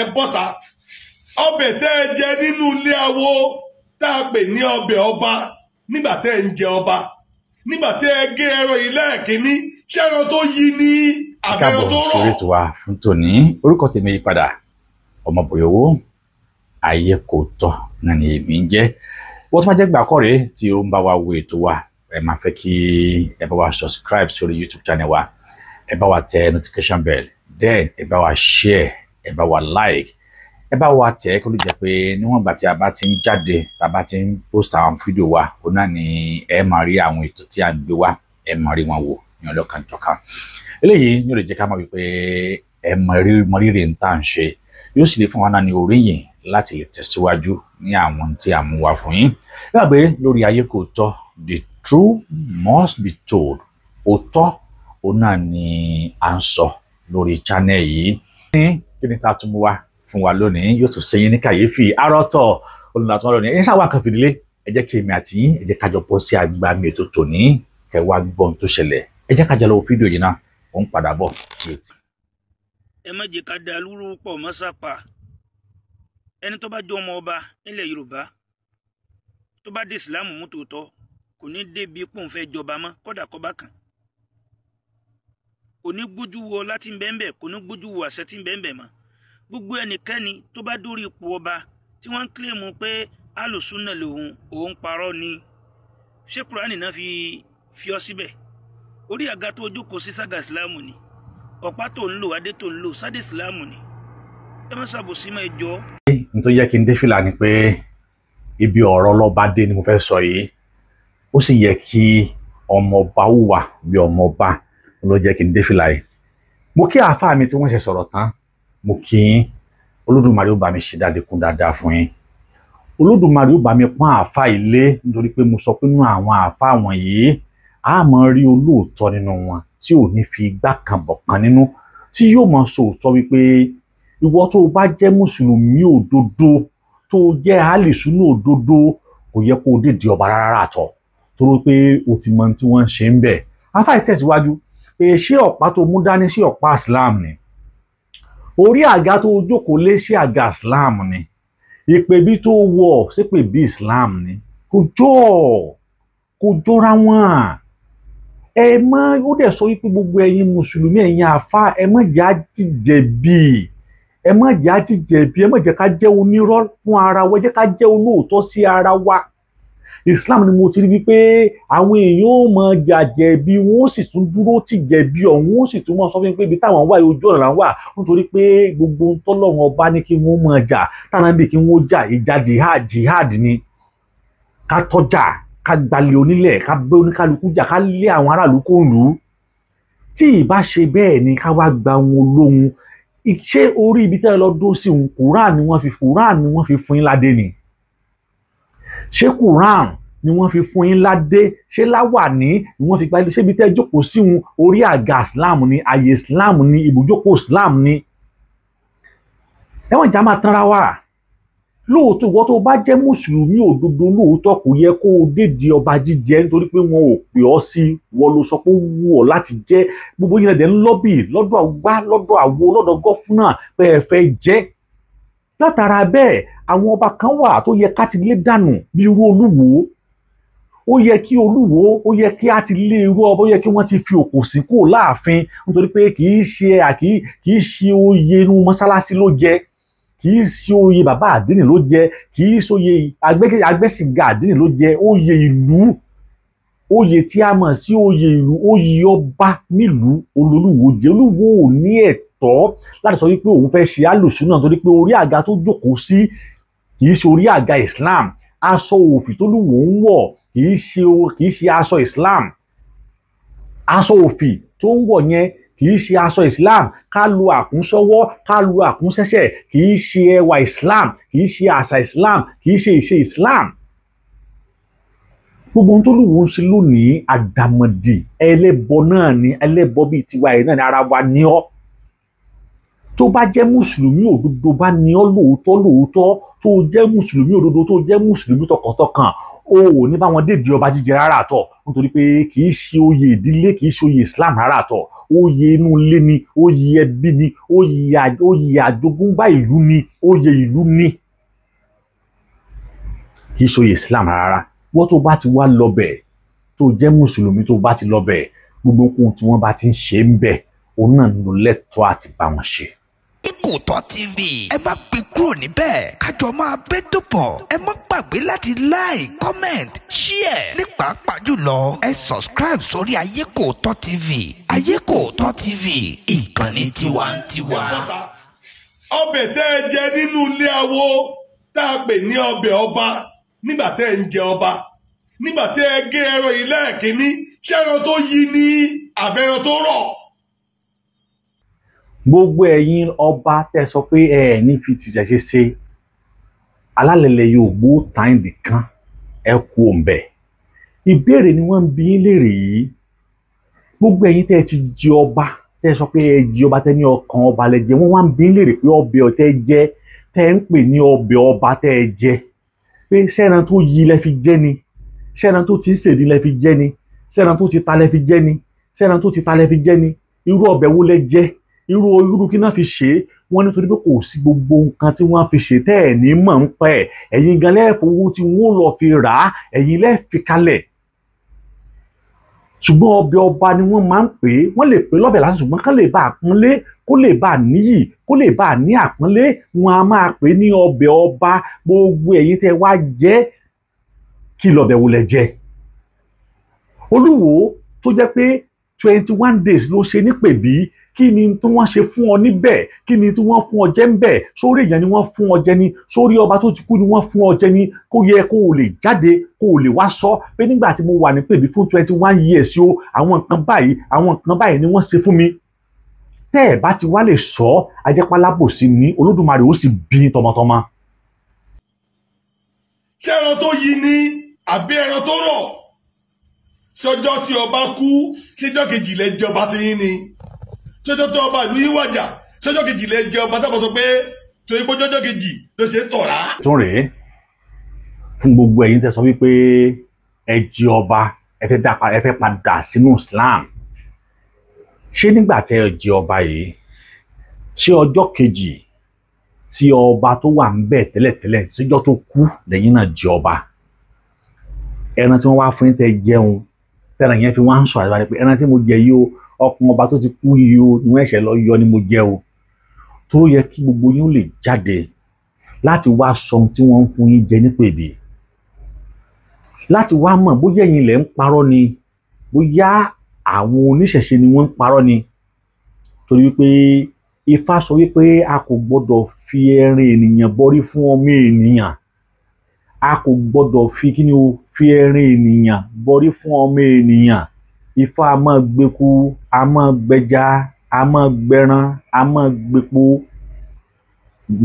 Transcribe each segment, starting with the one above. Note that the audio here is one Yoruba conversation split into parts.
ẹ bọ́ta ọbẹ̀ tẹ́ ẹ jẹ nínú ilé awo tá a pè ní ọbẹ̀ ọba nígbà tẹ́ ẹ ń jẹ ọba nígbà tẹ́ ẹ gé ẹran yìí lẹ́ẹ̀kínní ṣẹ́ran tó yí ní abẹ́rẹ́ tó rọ̀. sórí ètò wa fún tòní orúkọ tèmi yí padà ọmọ Bòyòwó ayé kò tọ́ náà ni èmi ń jẹ́ wọ́n tó bá jẹ́ gbàkọ́ rèé tí ó ń bá wa wo ètò wa ẹ máa fẹ́ kí ẹ bá wa subscribe sórí YouTube channel wa ẹ bá wa tẹ notification bell then ẹ bá wa share ẹ bá wa like ẹ bá wa tẹ kó lè jẹ́ pé níwọ̀n ìgbà tí a bá ti ń jáde tá a bá ti ń post àwọn fídíò wa ó náà ni ẹ máa rí àwọn ètò tí a ń gbé wá ẹ máa rí wọn wò ní ọlọ́kanjọ̀kan eléyìí ní ó lè jẹ́ ká mọ̀ wípé ẹ mọ rírì ń tà ń ṣe yóò sì lè fún wa náà ní oríyìn láti lè tẹ̀síwájú ní àwọn tí a mú wá fún yín gbàgbé lórí ayé kò tọ́ the truth must be told òótọ́ òun náà ni à ń sọ lórí channel yìí ní kí ni tá a tún mú wá fún wa lónìí yóò tún ṣe yín ní kàyéfì àròtọ̀ olùdàtọ̀ lónìí ẹ ṣáà wá kan fìdílé ẹ jẹ́ kí èmi àti yín ẹ jẹ́ kájọ bọ́ sí agbami ètò tòní kẹ́ wá gbọ́n tó ṣẹlẹ̀ ẹ jẹ́ kájọ lọ wo fídíò yìí náà ó ń padà bọ̀ létí. ẹ má jẹ́ ká da lúrú pọ̀ mọ́ sápà ẹni tó bá jẹ́ ọmọ ọba nílẹ̀ Yorùbá tó bá dé ìsìlámù mú tòótọ́ kò ní débi pòun fẹ́ jọba mọ́ kódà kọ́ba kan kò ní gbójú wo láti ń bẹ́ẹ̀ kò ní gbójú wo àṣẹ tí ń bẹ́ẹ̀ mọ́ gbogbo ẹnikẹ́ni tó bá dórí ipò ọba tí wọ́n ń kílèmù pé alùsùnà lòun òun parọ́ ni ṣé Kùránì náà fi ọ síbẹ̀ orí àga tó jókòó sí sága ìsìlámù ni ọ̀pá tó ń lò adé tó ń lò sáde ìsìlámù ni ẹ má ṣàbòsí máa jọ. n tó yẹ kí n dé fìlà ni pé ibi ọ̀rọ̀ lọ́ba dé ni mo fẹ́ sọ yìí ó sì yẹ kí ọmọọba hùwà bí ọmọọba ló jẹ́ kí n dé fìlà yìí mo kí àáfàá mi tí wọ́n ṣe sọ̀rọ̀ tán mo kí Olódùmarè ó bá mi ṣe dáadékun dáadáa fún yín Olódùmarè ó bá mi pọ́n àáfàá ilé nítorí pé mo sọ pé nínú àwọn àáfàá wọ̀nyí a máa rí olóòótọ́ nínú wọn tí ò ní fi igbá kan bọ̀ kan nínú tí yóò máa sọ òótọ́ wípé ìwọ tó o bá jẹ́ mùsùlùmí òdodo tó o jẹ́ alìsúnú òdodo kò yẹ kó o dédìí ọba rárá àtọ̀ torí pé o ti mọ tí wọ́n ń ṣe ń bẹ̀ àáfàá tẹ̀síwájú pé ṣé ọ̀pá tó mú dání sí ọ̀pá Islam ni orí àga tó jókòó lé sí àga Islam ni ìpèbí tó wọ̀ sípè bí Islam ni kò jọra wọn ẹ má ó dẹ̀ sọ wípé gbogbo ẹ̀yin mùsùlùmí ẹ̀yin àfáà ẹ má jẹ́ àjíjẹ̀bi ẹ má jẹ́ àjíjẹ̀bi ẹ má jẹ́ ká jẹ́ onírọ́ fún ara wa ẹ jẹ́ ká jẹ́ olóòótọ́ sí ara wa Islam ni mo ti rí wípé àwọn èèyàn ò mọ jàjẹ̀bi wọn ó sì tún dúró tì jẹ̀bi ọ̀hún ó sì tún mọ sọ fún mi pé ibi táwọn wà ojú ọ̀nà wà nítorí pé gbogbo tọ́lọ́run ọba ní kí wọ́n mọ jà táwọn bí kí wọ́n jà ìjà jihad ni ká tọ́jà ká gbalẹ̀ onílẹ̀ ká bẹ́ oníkálukú jà ká lé àwọn aráàlú kó lù ú tí ìbá ṣe bẹ́ẹ̀ ni ká wá gba wọn olóhun ṣé orí ibi tẹ́ ẹ lọ dó sí òun Quran ni wọ́n fi fún yín ládé ni ṣé Quran ni wọ́n fi fún yín ládé ṣé láwàní ni wọ́n fi gba ilé ṣé ibi tẹ́ ẹ jókòó sí òun orí àga Islam ni àyè Islam ni ibùjókòó Islam ni ẹ̀wọ̀n ìjà máa tanra wà lóòótọ́ ìwọ tó bá jẹ́ mùsùlùmí òdodo lóòótọ́ kò yẹ kó o dédìí ọba jíjẹ nítorí pé wọn ò pè ọ́ sí wọn ló sọ pé ó wù ọ́ láti jẹ́ gbogbo yẹn dẹ̀ ń lọ́bì lọ́dọ̀ àgbà lọ́dọ̀ àwo lọ́dọ̀ gọ́fúnà pé ẹ fẹ́ jẹ́ látara bẹ́ẹ̀ àwọn ọba kan wà tó yẹ ká ti lé dànù bí irú Olúwo ó yẹ kí Olúwo ó yẹ kí á ti lé irú ọba ó yẹ kí wọ́n ti fi òkò sí kúrò láàfin nítorí pé kì í ṣe oyè inú mọ́sálásí ló jẹ kì í ṣe oyè bàbá àdínì ló jẹ kì í ṣe oyè agbẹ́sìgá àdínì ló jẹ oyè ìlú oyè tí a mọ̀ sí oyè ìlú oyè ọba nílùú Olúwo jẹ Olúwo ò ní ẹ̀tọ́ láti sọ wípé òun fẹ́ ṣe alùsùnà torí pé orí àga tó jókòó sí kì í ṣe orí àga Islam aṣọ òfì tó Olúwo ń wọ̀ kì í ṣe aṣọ Islam aṣọ òfì tó ń wọ̀ yẹn kì í ṣe aṣọ Islam ká lo àkúnsọ́wọ́ ká lo àkúnsẹ́sẹ̀ kì í ṣe ẹwà Islam kì í ṣe àṣà Islam kì í ṣe ìṣe Islam gbogbo ohun tó Olúwo ń ṣe lónìí àdàmọ̀dì ẹlẹ́bọ náà ni ẹlẹ́bọ bíi tiwa ẹ̀ náà ni ara wa ní ọ́ tó bá jẹ́ mùsùlùmí òdodo bá ní ọ́ lóòótọ́ tó jẹ́ mùsùlùmí òdodo tó jẹ́ mùsùlùmí tọkàntọkàn o ò ní bá wọn dédìí ọba jíjẹ rárá àtọ̀ nítorí pé kì í ṣe oyè ìdílé kì í ṣe oyè Islam rárá àtọ̀ oyè inú ilé ni, oyè ẹbí ni, oyè àjogúnbá ìlú ni, oyè ìlú ni, kì í ṣe oyè Islam rárá. Wọ́n tó bá ti wá lọ́bẹ̀ tó jẹ́ mùsùlùmí tó bá ti lọ́bẹ̀ gbogbo ohun tí wọ́n bá ti ń ṣe ń bẹ̀ òun náà ló lẹ́tọ̀ọ́ àti bá wọn ṣe. Kòótọ́ TV ẹ má gbé kúrò níbẹ̀ kájọ máa bẹ́ tó pọ̀ ẹ má gbàgbé láti like, comment, share ní pàápàá jùlọ ẹ subscribe sórí Ayékòótọ́ TV. Ayékòótọ́ TV ìkànnì tiwantiwa. ọbẹ̀ tẹ́ ẹ jẹ nínú ilé awo tá a pè ní ọbẹ̀ ọba nígbà tẹ́ ẹ ń jẹ ọba nígbà tẹ́ ẹ gé ẹran yìí lẹ́ẹ̀kínní ṣẹ́ran tó yí ní àbẹ̀rẹ̀ tó rọ̀. Gbogbo ẹ̀yin ọba tẹ́ sọ pé ẹ ní fi tìṣẹ̀ṣe ṣe alálẹ̀lẹ̀ Yorùbá tàìndì kan ẹ kú òǹbẹ̀. Ìbéèrè ni wọ́n ń bi yín léèrè yìí. Gbogbo ẹ̀yin tẹ́ ti jẹ ọba tẹ́ sọ pé ẹ jẹ ọba tẹ́ ní ọkàn ọba lẹ jẹ wọ́n wá ń bi yín léèrè pé ọbẹ̀ ọtẹ́ jẹ tẹ́ ń pè ní ọbẹ̀ ọba tẹ́ ẹ jẹ pé ṣẹ́ran tó yí lẹ fi jẹ ni, ṣẹ́ran tó ti ń sèdí lẹ fi jẹ ni, ṣẹ́ran tó ti ta lẹ fi jẹ ni, ṣẹ́ran tó ti ta lẹ fi jẹ ni, irú ọbẹ̀ wo lẹ jẹ, irú kí náà fi ṣe é. Wọ́n nítorí pé kò sí gbogbo nǹkan tí wọ́n fi ṣe tẹ́ ẹ̀ ní mọ̀ ń pẹ́ ẹ̀yin gan lẹ́ẹ̀fowó tí wọ́n lọ fi rà á ẹ̀yin lẹ́ẹ̀fi kalẹ̀. Ṣùgbọ́n ọbẹ̀ ọba ni wọ́n máa ń pè é, wọ́n lè pè lọ́bẹ̀ lásán ṣùgbọ́n kán lè bá àpọ́nlé kó lè bá níyì kó lè bá ní àpọ́nlé wọn a máa pè ní ọbẹ̀ ọba. Gbogbo ẹ̀yin tẹ́ wá jẹ kí lọ́bẹ̀ wo lẹ jẹ. Olúwo tó jẹ́ pé 21 days ló ṣe nípèbí kí ni tí wọ́n ṣe fún ọ níbẹ̀, kí ni tí wọ́n fún ọ jẹ ńbẹ̀, sórí èèyàn ni wọ́n fún ọ jẹ ni, sórí ọba tó ti kú ni wọ́n fún ọ jẹ ni. Kó yẹ kó o lè jáde kó o lè wá sọ pé nígbà tí mo wà nípèbí fún 21 years o àwọn nǹkan báyìí ni wọ́n ṣe fún mi. Tẹ́ ẹ̀ bá ti wá lè sọ ajẹ́pálábòsí ní Olódùmarè ó sì bí tọmọtọmọ. ṣé ẹran tó yí ni àbí ẹran tó rọ̀? ṣọjọ́ tí ọba kú ṣéjọ́ kejì lẹ jẹ ọba ti yín ni, ṣọjọ́ tó ọba ìlú yín wàjà ṣọjọ́ kejì lẹ jẹ ọba tábà sọ pé tó igbó jọjọ́ kejì ló ṣe ń tọ̀rá. Tún rèé fún gbogbo ẹ̀yin tẹ́ sọ wípé ẹ jẹ ọba ẹ fẹ́ padà sínú Islam. Ṣé nígbà tẹ́ ẹ jẹ ọba yìí ṣé ọjọ́ kejì tí ọba tó wà ń bẹ̀ tẹ́lẹ̀tẹ́lẹ̀ síjọ́ tó kú lẹ́yìn náà jẹ ọba ẹran tí wọ́n wá fún yín tẹ́ jẹun tẹ́ran yẹn fi wá ń sọ àdúrà pé ẹran tí mo jẹ yìí o ọkàn ọba tó ti kú yìí o ni wọ́n ẹ̀ṣẹ̀ lọ yọ ni mo jẹ o. Tó yẹ kí gbogbo yín ó lè jáde láti wá sọ ohun tí wọ́n ń fún yín jẹ nípèbí, láti wá mọ̀ bóyá ẹ̀yin lẹ̀ ń parọ́ ni bóyá àwọn oníṣẹ̀ṣe ni wọ́n ń parọ́ ni. Torí wípé Ifá sọ wípé a kò gbọdọ̀ fi ẹran ènìyàn bọrí fún ọmọ ènìyàn, a kò gbọdọ̀ fi fi ẹran ènìyàn bọrí fún ọmọ ènìyàn. Ifá a máa gbẹku, a máa gbẹja, a máa gbẹran, a máa gbẹpo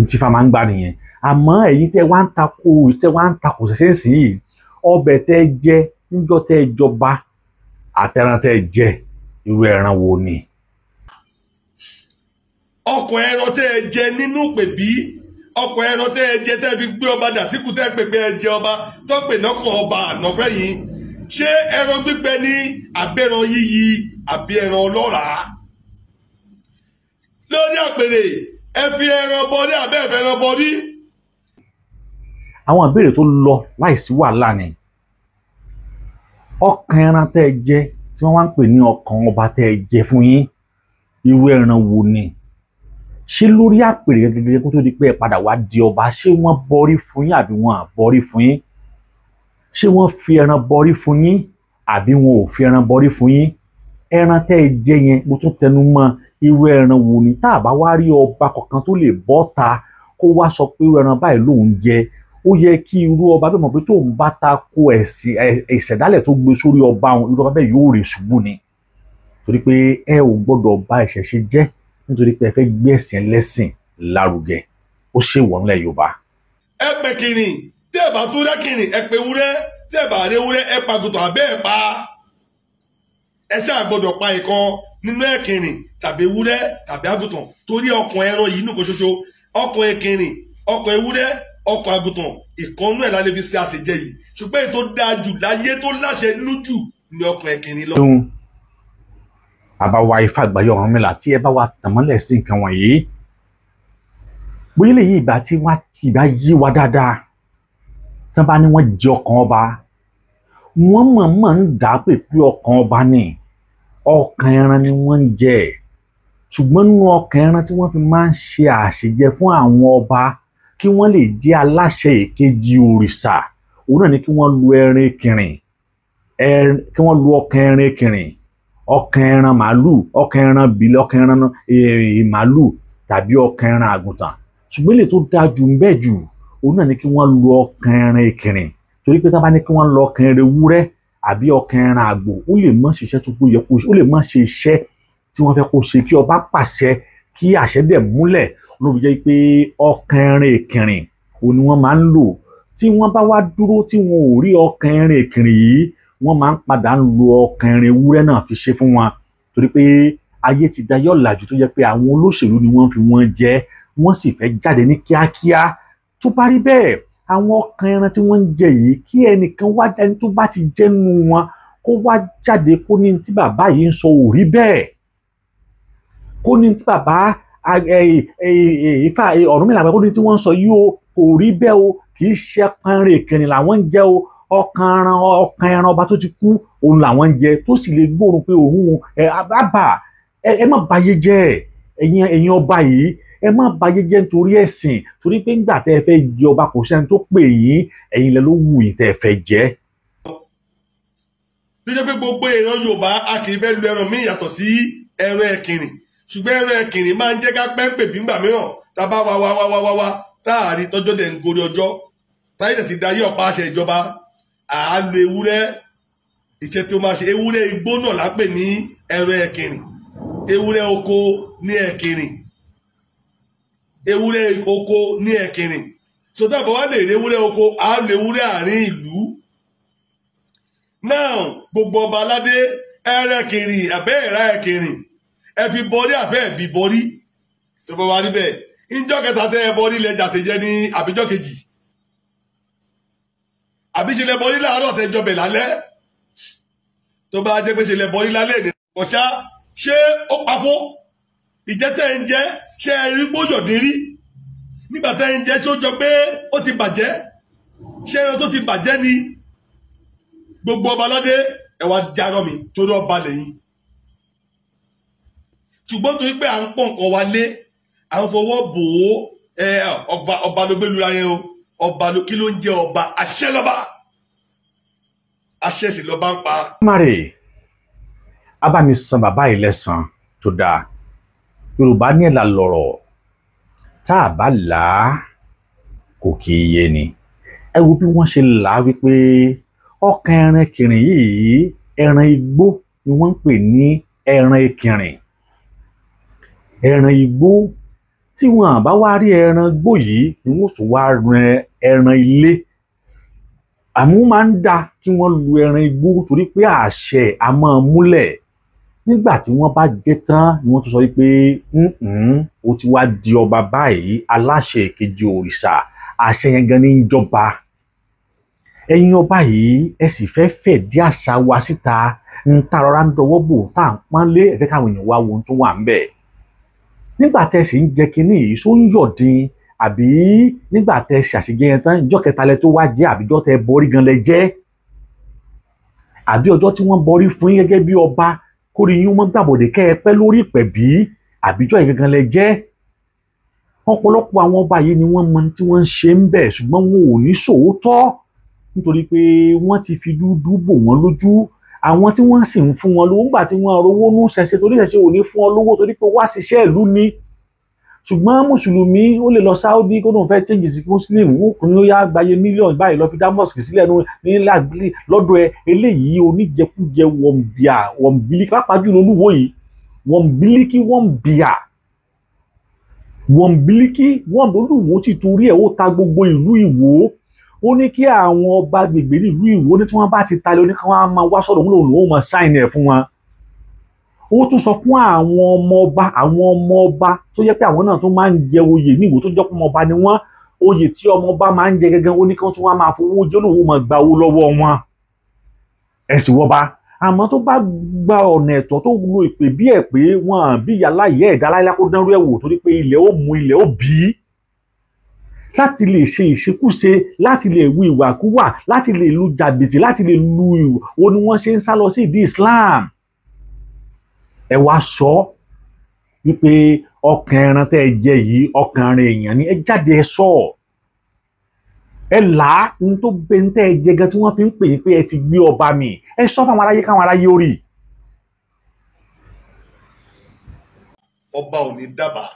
tí Ifá máa ń gbà nìyẹn. Àmọ́ ẹ̀yin tẹ́ wá ń takò ṣẹ̀ṣẹ̀ sí yìí ọbẹ̀ tẹ́ jẹ níjọ́ tẹ́ jọba àtẹran tẹ́ jẹ irú ẹran wo ni. ọkọ̀ ẹran tẹ́ ẹ jẹ nínú pèbí, ọkọ̀ ẹran tẹ́ ẹ jẹ tẹ́ fi gbé ọba dàsíkù tẹ́ pèpè ẹ jẹ ọba tó pè lọ́kàn ọba ànáfẹ́ yìí. Ṣé ẹran gbígbẹ ní àbẹ̀ràn yíyí àbí ẹran ọlọ́ràá? Lórí àpèrè ẹ fi ẹran bọrí àbẹ́ ẹ̀fẹ̀ ẹran bọrí. Àwọn ìbéèrè tó lọ láìsí wàhálà ni. Ọkàn ẹran tẹ́ ẹ jẹ tí wọ́n wá ń pè ní ọkàn ọba tẹ́ ẹ jẹ fún yín irú ẹran wo ni. Ṣé lórí àpèrè gẹ́gẹ́ kó tó di pé ẹ padà wá di ọba ṣé wọ́n bọrí fún yín àbí wọ́n à bọrí fún yín? Ṣé wọ́n fi ẹran bọrí fún yín àbí wọn ò fi ẹran bọrí fún yín? Ẹran tẹ́ ẹ jẹ yẹn mo tún tẹnu mọ́ irú ẹran wo ni. Tá a bá wá rí ọba kankan tó lè bọ́ ta kó wá sọ pé irú ẹran báyìí lòun jẹ, ó yẹ kí irú ọba bẹ́ẹ̀ mọ̀ pé tóun bá ta ko ìṣẹ̀dálẹ̀ tó gbé sórí ọba òun irú ọba bẹ́ẹ̀ yóò rè ṣubú ni. Torí pé ẹ ò gbọ́dọ̀ bà ìṣẹ̀ṣe jẹ́ nítorí pé ẹ fẹ́ gbé ẹ̀sìn ẹlẹ́sìn lárugẹ. Ó ṣe wọ̀ nílẹ̀ Yorùbá. Ẹ pè kìnì tí ẹ bá tó dá kìnì ẹ pè wúrẹ́ tí ẹ bá rí wúrẹ́ ẹ pàgùtàn àbẹ́ ẹ pa. Ẹ ṣáà gbọ́dọ̀ pa ìkan nínú ẹ̀kìnì tàbí ewúrẹ́ tàbí àgùtàn torí ọkàn ẹran yìí nìkan ṣoṣo. Ọkàn ẹ̀kìnì, ọkàn ewúrẹ́, ọkàn àgùtàn ìkànnú ẹ̀ lálẹ́ fi ṣe àṣejẹ yìí. Ṣùgbọ́n èyí tó dáa jù láyé tó láṣẹ nínú jù ni ọkàn ẹ̀kìnì lọ. bàbá wa Ifá àgbáyé Ọ̀rúnmìlà tí ẹ bá wa tàn mọ́lẹ̀ sí nǹkan wọ̀nyí bóyá lè yí ìgbà tí wọ́n ìgbà yí wa dáadáa tí wọ́n bá ní wọ́n jẹ ọkàn ọba wọ́n mọ̀ọ́mọ̀ ń dà pé ọkàn ọba ni ọkàn ẹran ni wọ́n ń jẹ ṣùgbọ́n nínú ọkàn ẹran tí wọ́n fi máa ń ṣe àṣejẹ fún àwọn ọba kí wọ́n lè jẹ́ aláṣẹ èkejì òrìṣà òun náà ni kí wọ́n lu ẹran ekìrìn kí wọ́n lu ọkàn ẹran ekìrìn ọkàn ẹran màálù ọkàn ẹran bìlẹ̀ ọkàn ẹran màálù tàbí ọkàn ẹran àgùntàn ṣùgbọ́n èlé tó dáa jù ń bẹ jù òun náà ni kí wọ́n lu ọkàn ẹran ekìrìn torí pé tá bá ní kí wọ́n lu ọkàn ẹran ewúrẹ́ àbí ọkàn ẹran àgbò ó lè má ṣiṣẹ́ tó yẹ kó ó lè má ṣe iṣẹ́ tí wọ́n fẹ́ kó ṣe kí ọba pàṣẹ kí àṣẹ dẹ̀ múlẹ̀ ló fi jẹ́ pé ọkàn ẹran ekìrìn òun ni wọ́n máa ń lò tí wọ́n bá wá dúró tí wọn ò rí ọkàn ẹran ekìrìn yìí wọ́n máa ń padà ń lo ọkàn ẹran ewúrẹ́ náà fi ṣe fún wọn torí pé ayé ti dayé ọ̀làjú tó jẹ́ pé àwọn olóṣèlú ni wọ́n fi wọ́n jẹ wọ́n sì fẹ́ jáde ní kíákíá tó bá rí bẹ́ẹ̀ àwọn ọkàn ẹran tí wọ́n ń jẹ yìí kí ẹnìkan wá ẹni tó bá ti jẹ́ nínú wọn kó wá jáde kó ní tí bàbá yìí ń sọ ò rí bẹ́ẹ̀ kó ní tí bàbá Ifá Ọ̀rúnmìlà kó ní tí wọ́n ń sọ yìí o kò rí bẹ́ẹ̀ o kì í ṣe ọkàn ẹran ekìrìn làwọn ń jẹ o ọkàn ẹran ọba tó ti kú òun làwọn ń jẹ tó sì lè gbóòórùn pé òun àbá ẹ má bayé jẹ́ ẹ̀yin ọba yìí ẹ má bayé jẹ́ nítorí ẹ̀sìn torí pé ńgbà tẹ́ ẹ fẹ́ jẹ ọba kò sẹ́ni tó pè yín ẹ̀yin lẹ ló wù yín tẹ́ ẹ fẹ́ jẹ. níjẹ́ pé gbogbo èèyàn Yorùbá a kì í fẹ́ lu ẹran míì yàtọ̀ sí ẹran ẹ̀kìnrìn ṣùgbọ́n ẹran ẹ̀kìnrìn máa ń jẹ́ ká pẹ́ńpẹ́ bí ńgbà mìíràn tá a bá wá táàrí tọ́jọ́ dẹ̀ ń gorí ọjọ́ táyé tẹ̀ ti dayé ọ̀pá àṣẹ ìjọba àálò ewúrẹ́ iṣẹ́ tí ó máa ṣe ewúrẹ́ igbó náà lápè ní ẹran ẹ̀kìnrìn ewúrẹ́ oko ní ẹ̀kìnrìn ewúrẹ́ oko ní ẹ̀kìnrìn sọdọ́ àbọ̀ wá lè rí ewúrẹ́ oko àálò ewúrẹ́ àárín ìlú náà gbogbo ọba aládé ẹran ẹ̀kìnrìn àbẹ́ ẹ̀rá ẹ̀kìnrìn ẹ fi bọrí àbẹ́ ẹ̀bí bọrí tó bá wá rí bẹ́ẹ̀ ìjọ́ kẹta tẹ́ ẹ bọrí ilẹ̀ jàṣẹjẹ ní àbíjọ́ kejì àbí ṣe lẹ bọrí láàárọ̀ tẹ́ jọbẹ̀ lálẹ́ tó bá jẹ́ pé ṣe lẹ bọrí lálẹ́ ní ọ̀ṣá ṣé ó pafó ìjẹ́tẹ̀ ń jẹ́ ṣé ẹ rí gbójọ̀dín rí nígbà tẹ́ ń jẹ́ ṣé ó jọ pé ó ti bàjẹ́ ṣé ẹran tó ti bàjẹ́ ni gbogbo ọba aládé ẹ wá jarọ mi torí ọba lẹ́yìn ṣùgbọ́n torí pé à ń pọ̀ nǹkan wa lé à ń fọwọ́ bò ó ọba ló gbé lura yẹn o ọba ló kí ló ń jẹ ọba àṣẹ lọ́ba àṣẹ sì lọ́ba ń pa. mari abami san bàbá yìí lẹ́san tó dáa Yorùbá ní ẹ̀là lọ̀rọ̀ tá a bá là á kò kì í yé ni ẹ wo bí wọ́n ṣe là á wípé ọkàn ẹran ekìrìn yìí ẹran igbó ni wọ́n ń pè ní ẹran ekìrìn ẹran igbó tí wọn bá wá rí ẹran igbó yìí ni wọ́n tún wá ran ẹran ilé àmọ́ máa ń dá kí wọ́n lu ẹran igbó torí pé àṣẹ a máa múlẹ̀ nígbà tí wọ́n bá jẹ tán ni wọ́n tún sọ wípé ó ti wá di ọba báyìí aláṣẹ èkejì òrìṣà àṣẹ yẹn gan ní ń jọba ẹ̀yin ọba yìí ẹ sì fẹ́ fẹ̀dí àṣà wa síta ń ta rọra ń dọwọ́ bò tá à ń pọ́nlé ẹ fẹ́ káwọn èèyàn wá wo ohun tó wà ń bẹ̀ nígbà tẹ́ sì ń jẹ kinní yìí só ń yọ̀dín àbí nígbà tẹ́ ṣàṣejẹ yẹn tán ìjọ́ kẹta lẹ tó wá jẹ àbíjọ́ tẹ́ borí gan lẹ jẹ àbí ọjọ́ tí wọ́n borí fún yín gẹ́gẹ́ bí ọba kórè yín wọ́n gbàbọdè kẹ́ ẹ pẹ́ lórí ìpẹ̀bí àbíjọ́ yìí gangan lẹ jẹ ọ̀pọ̀lọpọ̀ àwọn ọba yìí ni wọ́n mọ tí wọ́n ń ṣe ń bẹ̀ ṣùgbọ́n wọn ò ní sòótọ́ nítorí pé wọ́n ti fi dúdú bò wọ́n lójú àwọn tí wọ́n sì ń fún wọn lówó nígbà tí wọ́n rówó nú ṣẹṣẹ torí ṣẹṣẹ ò ní fún ọ lówó torí pé wá ṣiṣẹ́ ìlú ni ṣùgbọ́n mùsùlùmí ó lè lọ Saudi kó lóun fẹ́ change sí muslim ní ó yá gbayé mílíọ̀nù báyìí lọ fi dá mosque sílẹ̀ ní lágbílì lọ́dọ̀ ẹ eléyìí oníjẹkújẹ wọ̀nbílíkì pápá jùlọ olúwo yìí wọ̀nbílíkì olúwo ti torí ẹ̀ ó ta gbogbo ìlú Ìwó ó ní kí àwọn ọba gbègbè nílùú Ìwó ní tí wọ́n bá ti talẹ̀ oníkan wọn á máa wá sọ́dọ̀ òun lòun máa sáìn ẹ̀ fún wọn ó tún sọ fún àwọn ọmọ ọba tó jẹ́ pé àwọn náà tún máa ń jẹ oyè ní Ìwó tó jẹ́ pé ọmọ ọba ni wọ́n oyè tí ọmọ ọba máa ń jẹ gẹ́gẹ́ ó ní kí wọ́n tún wá máa fowó jẹ́ lòun máa gba owó lọ́wọ́ wọn ẹ sì wọ́ba àmọ́ tó bá gba ọ̀nà ẹ̀tọ́ tó lo ìpè bí ẹ̀ pé wọ́n bí yàrá ìyá ẹ̀dá láyé kó dánrú ẹ̀ wò torí pé ilẹ̀ ó mu ilẹ̀ ó bí láti lè ṣe ìṣekúṣe láti lè wu ìwàkúwà láti lè lu jàbìtì láti lè lu ìwò ó ní wọ́n ṣe ń sá lọ sí ìdí Islam. Ẹ wá sọ wípé ọkàn ẹran tẹ́ ẹ jẹ yìí ọkàn ara èèyàn ni ẹ jáde ẹ sọ ẹ là á ní tó bẹ ń tẹ́ ẹ jẹ gan tí wọ́n fi ń pè é pé ẹ ti gbé ọba mi ẹ sọ fáwọn aráyé káwọn aráyé ó rí. ọba ò ní dábàá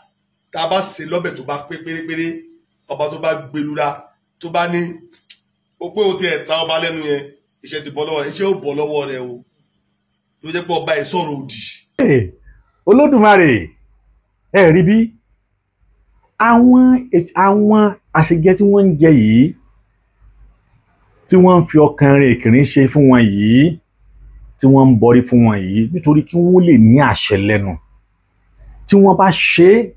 tá a bá ṣe lọ́bẹ̀ tó bá pé pérépéré ọba tó bá gbẹlura tó bá ní o pé o ti ẹ̀ ta ọba lẹ́nu yẹn iṣẹ́ ti bọ́ lọ́wọ́ rẹ̀ iṣẹ́ ò bọ́ lọ́wọ́ rẹ̀ o ló jẹ́ pé ọba ẹ̀ sọ̀rọ̀ òdì. Olódùmarè ẹ rí bí àwọn àṣejẹ tí wọ́n ń jẹ yìí tí wọ́n ń fi ọkàn rẹ̀ kìrín ṣe fún wọn yìí tí wọ́n ń bọrí fún wọn yìí nítorí kí wọ́n lè ní àṣẹ lẹ́nu tí wọ́n bá ṣe é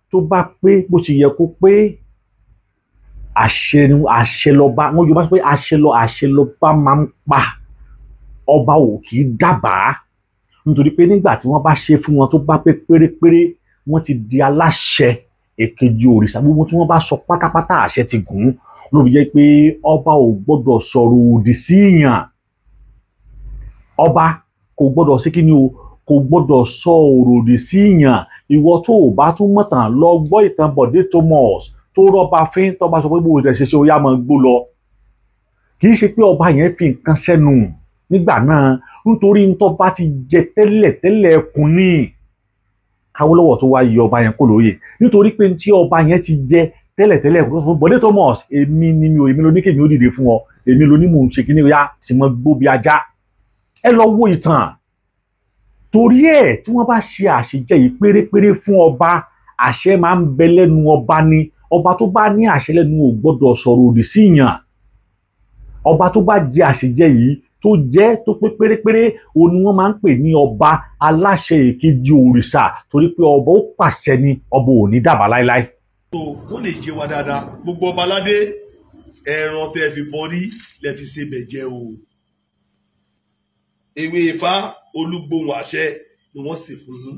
tó bá pé bó ṣe yẹ kó pé àṣẹ lọba wọn yóò bá sọ pé àṣẹ lọba máa ń pa ọba ò kì í dábàá nítorí pé nígbà tí wọ́n bá ṣe fún wọn tó bá pé pérépéré wọ́n ti di aláṣẹ èkejì òrìṣà gbogbo tí wọ́n bá sọ pátápátá àṣẹ ti gùn ló fi jẹ́ pé ọba ò gbọ́dọ̀ sọ̀rọ̀ òdì sí ìyàn ọba kò gbọ́dọ̀ sí kí ni o kò gbọ́dọ̀ sọ ọ̀rọ̀ òdì sí ìyàn ìwọ tó o bá tún mọ̀tàn lọ gbọ́ ìtàn Bọ̀dé Thomas tó rọ́bà fín tó bá sọ pé gbogbo ìtẹ̀ ṣe ó yá máa gbó lọ kì í ṣe pé ọba yẹn fi nǹkan sẹ́nu nígbà náà nítorí tó bá ti jẹ tẹ́lẹ̀ ẹkùn ní Awólọ́wọ̀ tó wá yọ ọba yẹn kó lóye nítorí pé tí ọba yẹn ti jẹ tẹ́lẹ̀ fún Bọ̀dé Thomas èmi ló ní kémi ó dìde fún ọ èmi ló ní mò ń ṣe kíní ya sì mọ gbó bí ajá ẹ lọ wo ìtàn torí ẹ̀ tí wọ́n bá ṣe àṣejẹ yìí pérépéré fún ọba àṣẹ máa ń bẹ lẹ́nu ọba ni ọba tó bá ní àṣẹ lẹ́nu ò gbọ́dọ̀ sọ̀rọ̀ òdì sí ìyàn ọba tó bá jẹ àṣejẹ yìí tó jẹ́ tó pé pérépéré òun ni wọ́n máa ń pè ní ọba aláṣẹ èkejì òrìṣà torí pé ọba ó pàṣẹ ni ọba ò ní dàbà láéláé. tó kó lè jẹ wa dáadáa gbogbo ọba aládé ẹran tẹ fi bọrí lẹ fi ṣe bẹjẹ o ewé ifá olúgbòhùn àṣẹ ni wọ́n sì fún yín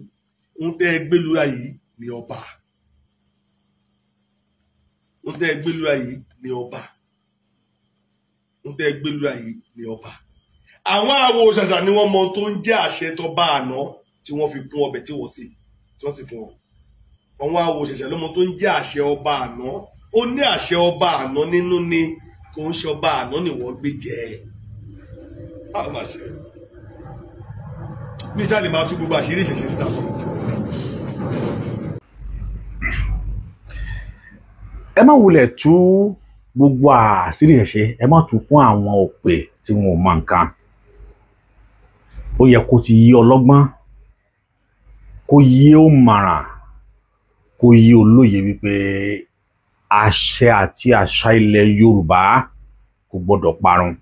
ń tẹ gbẹlúra yìí ní ọba ń tẹ gbẹlúra yìí ní ọba ń tẹ gbẹlúra yìí ní ọba àwọn àwo ṣàṣà ni wọ́n mọ tó ń jẹ́ àṣẹ tó bá àná tí wọ́n fi kún ọbẹ̀ tí wọ́n sì fún wọn àwọn àwo ṣàṣà ló mọ tó ń jẹ́ àṣẹ ọba àná ó ní àṣẹ ọba àná nínú ni kò ń ṣe ọba àná ni wọ́n gbé jẹ àwọn àṣẹ bí ìjáde máa tú gbogbo àṣírí ìṣẹ̀ṣẹ̀ síta fún mi. ẹ má wulẹ̀ tú gbogbo àṣírí ẹ̀ṣẹ̀ ẹ má tú fún àwọn òpè tí wọn ò mọ nǹkan ó yẹ kó ti yí ọlọ́gbọ́n kó yí òmàràn kó yí olóye wípé àṣẹ àti àṣà ilẹ̀ Yorùbá kò gbọ́dọ̀ parun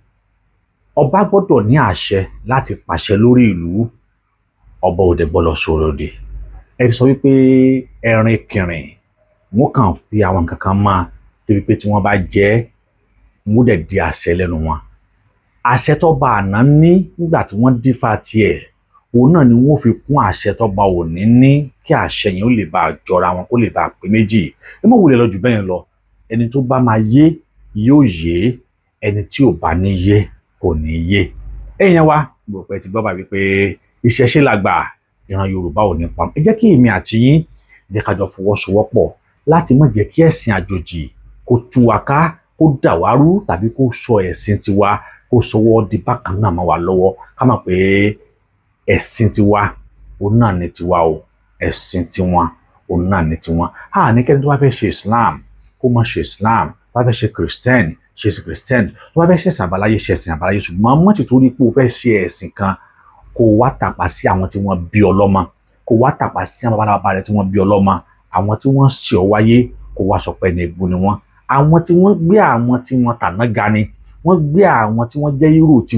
ọba gbọ́dọ̀ ní àṣẹ láti pàṣẹ lórí ìlú ọba òde gbọ́dọ̀ sọ̀rọ̀ òdì ẹ ti sọ wípé ẹrin kìrìn wọn kàn fi àwọn nǹkan kan máa débi pé tí wọ́n bá jẹ wọn dẹ̀ di àṣẹ lẹ́nu wọn àṣẹ tọ́ba àná ní nígbà tí wọ́n dífá tiẹ̀ òun náà ni wọ́n fi kún àṣẹ tọ́ba òní ní kí àṣẹ yẹn ó lè bá jọra wọn kó lè bá pé méjì ẹ má wulẹ̀ lọ jù bẹ́ẹ̀ lọ ẹni tó bá máa yé yóò yé ẹni tí ò bá ní yé kò ní yé ẹ̀yin wa gbogbo ẹ ti gbọ́ bá wípé ìṣẹ̀ṣe làgbà ìran Yorùbá ò ní pa ẹ jẹ́ kí èmi àti yín jẹ́ ká jọ fọwọ́sowọ́pọ̀ láti má jẹ́ kí ẹ̀sìn àjòjì kó tú wa ká kó dàwárú tàbí kó sọ ẹ̀sìn tiwa kó sọwọ́ di bákan náà mọ́ wa lọ́wọ́ ká mọ̀ pé ẹ̀sìn tiwa òun náà ní tiwa o ẹ̀sìn tiwọn òun náà ní tiwọn ní kẹ́ni tó bá fẹ́ ṣe Islam kó má ṣe Islam tó bá fẹ́ ṣe Christian ṣe sí Christian tó bá fẹ́ ṣe ẹ̀sìn àbáláyé ṣe ẹ̀sìn àbáláyé ṣùgbọ́n mọ́ ti torí pé o fẹ́ ṣe ẹ̀sìn kan kó wá tàpá sí àwọn tí wọ́n bí ọlọ́mọ kó wá tàpá sí àwọn bàbá rẹ̀ tí wọ́n bí ọlọ́mọ àwọn tí wọ́n sì ọ wáyé kó wá sọ pé ní egbò ni wọ́n àwọn tí wọ́n gbé àwọn tí wọ́n tàná ga ni wọ́n gbé àwọn tí wọ́n jẹ́ hírò tí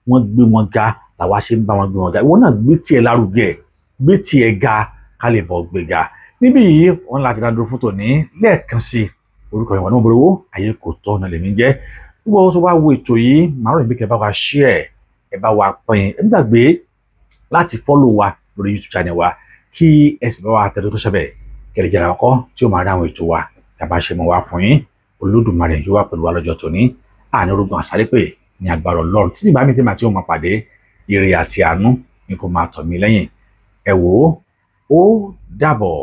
wọ́n gbé wọn ga làwa ṣe ń bá wọn gbé wọn ga ìwọ náà gbé tiẹ̀ lárugẹ gbé tiẹ̀ ga ká lè bọ̀ gbé ga níbí yìí wọn láti dá dúró fún tòní lẹ́ẹ̀kan sí orúkọ ìwà náà bọ̀rọ̀wọ́ ayé kò tọ́ ọ̀nà lèmi jẹ́ gbogbo tó bá wo ètò yìí màá rò ìbíkẹ́ bá wa share ẹ bá wa pín ẹ gbàgbé láti follow wa lórí YouTube channel wa kí ẹ sì bá wa tẹ tó ṣẹbẹ̀ kẹrìjẹrà ọkọ tí ó máa rí àwọn ètò wa tàbá ṣe mọ wá fún yín Olódùmarè yóò wà pẹ̀lú wa lọ́jọ́ tòní àní orúkọ àsálépè ní agbára Ọlọ́run títí ìgbà mi tí màá tí ó máa pàdé ire àti àánú ni kò máa tọ̀ mí lẹ́yìn ẹ wò ó dàbọ̀.